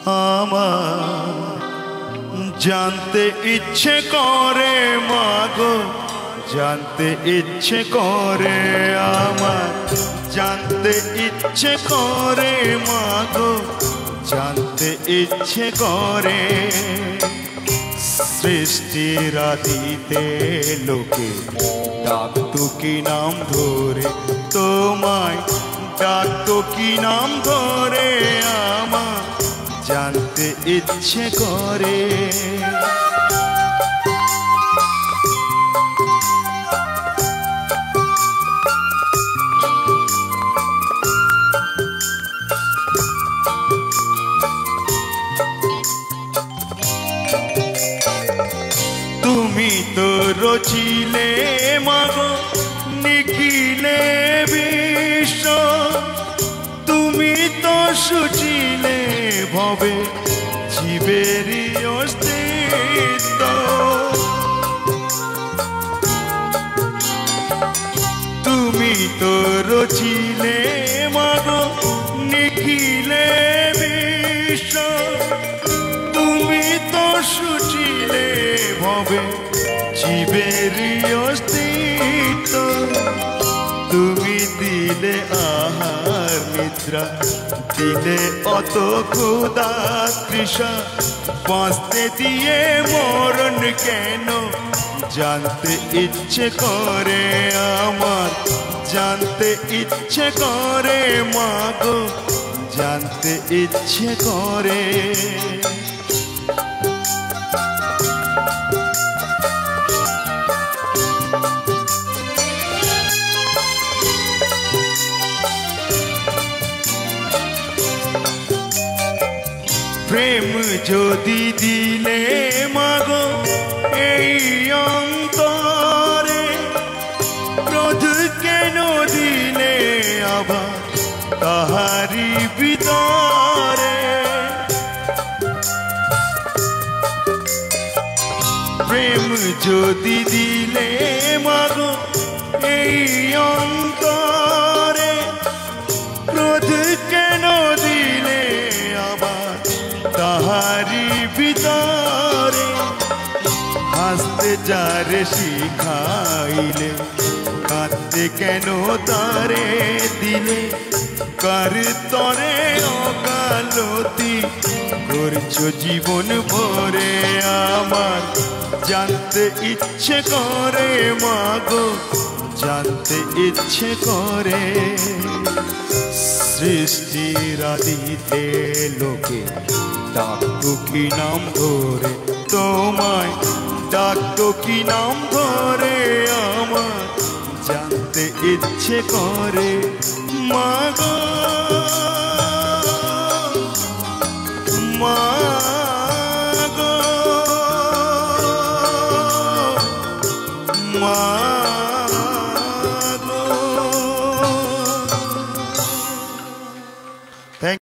আমার জানতে ইচ্ছে করে মাগো, জানতে ইচ্ছে করে আমার, জানতে ইচ্ছে করে মাগো, জানতে ইচ্ছে করে। সৃষ্টির আদিতে লোকে ডাকতো কি নাম ধরে, তোমায় ডাকতো কি নাম ধরে, আমার জানতে ইচ্ছে করে। তুমি তো রচিলে মাগো নিখিলে বিশ্ব, তুমি তো সুচিলে ভবে জীবেরই অস্তিত্ব। তুমি তো রচিলে মাগো নিখিলে বিশ্ব, তুমি তো সুচিলে ভবে জীবেরই অস্তিত্ব। তুমি দিলে আহার নিদ্রা, দিলে অত ক্ষুধা তৃষা, বাঁচতে দিয়ে মরণ কেন জানতে ইচ্ছে করে আমার, জানতে ইচ্ছে করে মাগো, জানতে ইচ্ছে করে। প্রেম যদি দিলে মাগো এই অন্তরে, ক্রোধ কেন দিলে আবার তাহারি ভিতরে। প্রেম যদি দিলে মাগো এই অন্তরে, ক্রোধ কেন দিলে আবার তাহারি ভিতরে। হাসতে যারে শিখাইলে, কাঁদতে কেন তারে দিলে, কার তরে অকালতি করছো জীবন ভরে আমার জানতে ইচ্ছে করে মাগো, জানতে ইচ্ছে করে। সৃষ্টির আদিতে লোকে ডাকতো কি নাম ধরে, তোমায় ডাকতো কি নাম ধরে, আমার জানতে ইচ্ছে করে মাগো, মা।